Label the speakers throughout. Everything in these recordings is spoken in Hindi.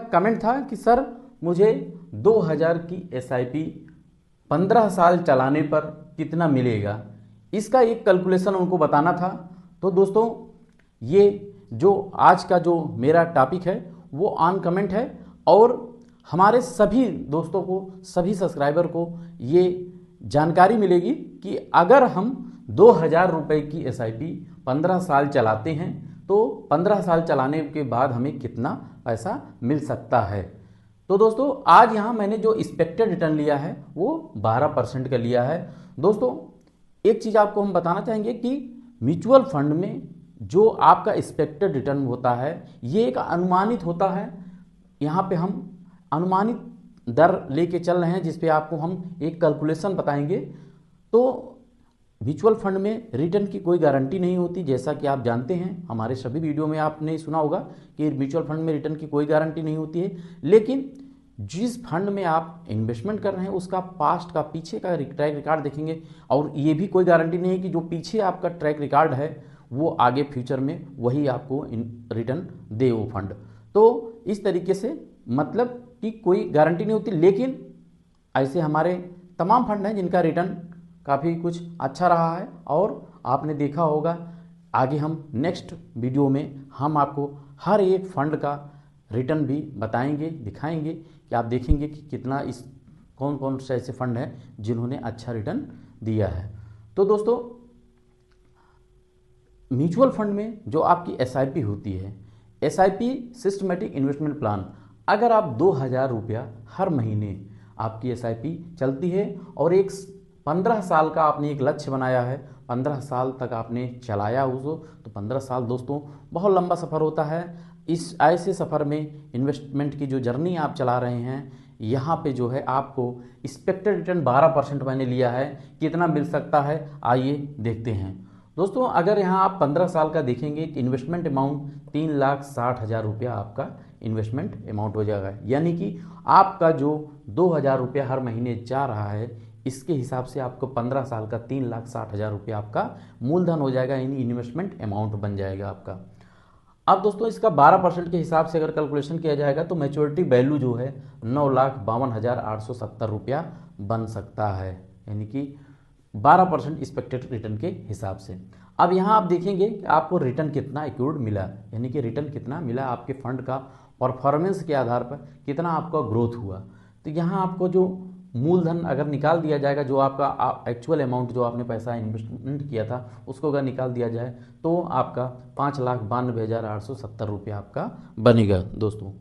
Speaker 1: कमेंट था कि सर मुझे 2000 की एसआईपी 15 साल चलाने पर कितना मिलेगा, इसका एक कैलकुलेशन उनको बताना था। तो दोस्तों ये जो आज का जो मेरा टॉपिक है वो ऑन कमेंट है, और हमारे सभी दोस्तों को, सभी सब्सक्राइबर को ये जानकारी मिलेगी कि अगर हम 2000 रुपये की एसआईपी 15 साल चलाते हैं तो 15 साल चलाने के बाद हमें कितना पैसा मिल सकता है। तो दोस्तों आज यहाँ मैंने जो एक्सपेक्टेड रिटर्न लिया है वो 12% का लिया है। दोस्तों एक चीज़ आपको हम बताना चाहेंगे कि म्यूचुअल फंड में जो आपका एक्सपेक्टेड रिटर्न होता है ये एक अनुमानित होता है। यहाँ पे हम अनुमानित दर लेके चल रहे हैं जिस पे आपको हम एक कैलकुलेशन बताएंगे। तो म्यूचुअल फंड में रिटर्न की कोई गारंटी नहीं होती, जैसा कि आप जानते हैं, हमारे सभी वीडियो में आपने सुना होगा कि म्यूचुअल फंड में रिटर्न की कोई गारंटी नहीं होती है। लेकिन जिस फंड में आप इन्वेस्टमेंट कर रहे हैं उसका पास्ट का, पीछे का ट्रैक रिकॉर्ड देखेंगे, और ये भी कोई गारंटी नहीं है कि जो पीछे आपका ट्रैक रिकॉर्ड है वो आगे फ्यूचर में वही आपको रिटर्न दे वो फंड। तो इस तरीके से मतलब कि कोई गारंटी नहीं होती, लेकिन ऐसे हमारे तमाम फंड हैं जिनका रिटर्न काफ़ी कुछ अच्छा रहा है। और आपने देखा होगा, आगे हम नेक्स्ट वीडियो में हम आपको हर एक फंड का रिटर्न भी बताएंगे, दिखाएंगे कि आप देखेंगे कि कितना इस कौन कौन से ऐसे फंड हैं जिन्होंने अच्छा रिटर्न दिया है। तो दोस्तों म्यूचुअल फंड में जो आपकी एसआईपी होती है, एसआईपी सिस्टमेटिक इन्वेस्टमेंट प्लान, अगर आप 2000 रुपया हर महीने आपकी एसआईपी चलती है और एक 15 साल का आपने एक लक्ष्य बनाया है, 15 साल तक आपने चलाया उसको, तो 15 साल दोस्तों बहुत लंबा सफ़र होता है। इस ऐसे सफ़र में इन्वेस्टमेंट की जो जर्नी आप चला रहे हैं, यहाँ पे जो है आपको एक्सपेक्टेड रिटर्न 12% मैंने लिया है, कितना मिल सकता है आइए देखते हैं। दोस्तों अगर यहाँ आप 15 साल का देखेंगे कि इन्वेस्टमेंट अमाउंट 3,60,000 रुपया आपका इन्वेस्टमेंट अमाउंट हो जाएगा, यानी कि आपका जो 2000 रुपया हर महीने जा रहा है इसके हिसाब से आपको 15 साल का 3,60,000 रुपया आपका मूलधन हो जाएगा, यानी इन्वेस्टमेंट अमाउंट बन जाएगा आपका। अब दोस्तों इसका 12% के हिसाब से अगर कैलकुलेशन किया जाएगा तो मैच्योरिटी वैल्यू जो है 9,52,870 रुपया बन सकता है, यानी कि 12% एक्सपेक्टेड रिटर्न के हिसाब से। अब यहाँ आप देखेंगे कि आपको रिटर्न कितना एक्यूर्ड मिला, यानी कि रिटर्न कितना मिला आपके फंड का परफॉर्मेंस के आधार पर कितना आपका ग्रोथ हुआ। तो यहाँ आपको जो मूलधन अगर निकाल दिया जाएगा, जो आपका एक्चुअल अमाउंट जो आपने पैसा इन्वेस्टमेंट किया था उसको अगर निकाल दिया जाए तो आपका 5,92,870 रुपया आपका बनेगा दोस्तों।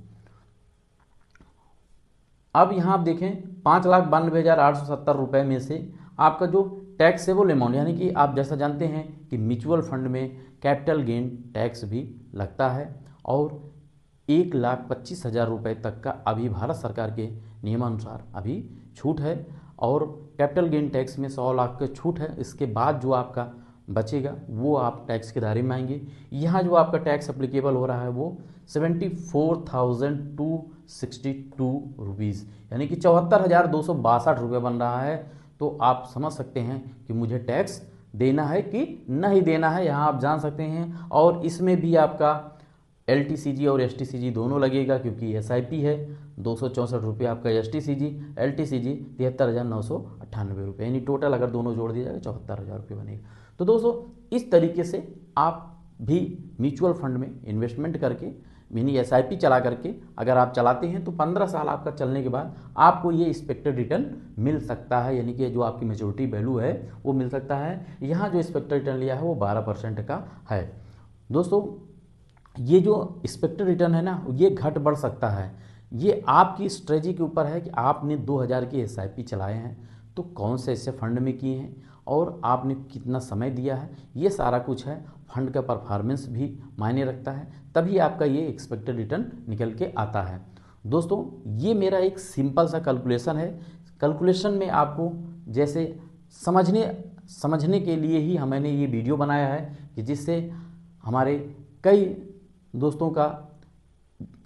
Speaker 1: अब यहाँ आप देखें 5,92,870 रुपये में से आपका जो टैक्सेबल अमाउंट, यानी कि आप जैसा जानते हैं कि म्यूचुअल फंड में कैपिटल गेन टैक्स भी लगता है, और 1,25,000 रुपये तक का अभी भारत सरकार के नियमानुसार अभी छूट है, और कैपिटल गेन टैक्स में 100 लाख का छूट है। इसके बाद जो आपका बचेगा वो आप टैक्स के दायरे में आएंगे। यहाँ जो आपका टैक्स अप्लीकेबल हो रहा है वो 74,262 रुपीज़, यानी कि 74,262 रुपये बन रहा है। तो आप समझ सकते हैं कि मुझे टैक्स देना है कि नहीं देना है, यहाँ आप जान सकते हैं। और इसमें भी आपका LTCG और STCG दोनों लगेगा, क्योंकि SIP है 264 रुपये आपका STCG, LTCG 73,998 रुपये, यानी टोटल अगर दोनों जोड़ दिया जाएगा 74,000 रुपये बनेगा। तो दोस्तों इस तरीके से आप भी म्यूचुअल फंड में इन्वेस्टमेंट करके, यानी SIP चला करके अगर आप चलाते हैं तो 15 साल आपका चलने के बाद आपको ये एक्सपेक्टेड रिटर्न मिल सकता है, यानी कि जो आपकी मैच्योरिटी वैल्यू है वो मिल सकता है। यहाँ जो एक्सपेक्टेड रिटर्न लिया है वो 12% का है। दोस्तों ये जो एक्सपेक्टेड रिटर्न है ना, ये घट बढ़ सकता है, ये आपकी स्ट्रेटजी के ऊपर है कि आपने 2000 की SIP चलाए हैं तो कौन से ऐसे फंड में किए हैं और आपने कितना समय दिया है, ये सारा कुछ है। फंड का परफॉर्मेंस भी मायने रखता है, तभी आपका ये एक्सपेक्टेड रिटर्न निकल के आता है। दोस्तों ये मेरा एक सिंपल सा कैलकुलेशन है। कैलकुलेशन में आपको जैसे समझने के लिए ही मैंने ये वीडियो बनाया है कि जिससे हमारे कई दोस्तों का,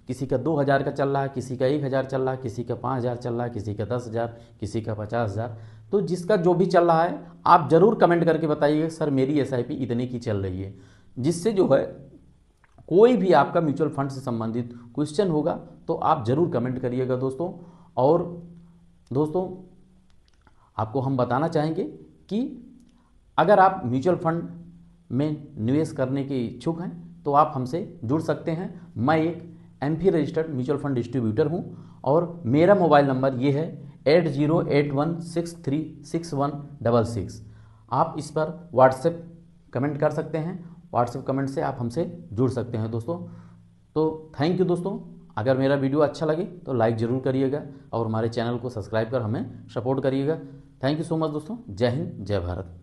Speaker 1: किसी का 2000 का चल रहा है, किसी का 1000 चल रहा है, किसी का 5000 चल रहा है, किसी का 10,000, किसी का 50,000। तो जिसका जो भी चल रहा है आप ज़रूर कमेंट करके बताइए सर मेरी SIP इतने की चल रही है, जिससे जो है कोई भी आपका म्यूचुअल फंड से संबंधित क्वेश्चन होगा तो आप ज़रूर कमेंट करिएगा दोस्तों। और दोस्तों आपको हम बताना चाहेंगे कि अगर आप म्यूचुअल फंड में निवेश करने के इच्छुक हैं तो आप हमसे जुड़ सकते हैं। मैं एक AMFI registered mutual fund distributor हूं और मेरा मोबाइल नंबर ये है 8081636166। आप इस पर व्हाट्सएप कमेंट कर सकते हैं, व्हाट्सएप कमेंट से आप हमसे जुड़ सकते हैं दोस्तों। तो थैंक यू दोस्तों। अगर मेरा वीडियो अच्छा लगे तो लाइक ज़रूर करिएगा और हमारे चैनल को सब्सक्राइब कर हमें सपोर्ट करिएगा। थैंक यू सो मच दोस्तों। जय हिंद, जय भारत।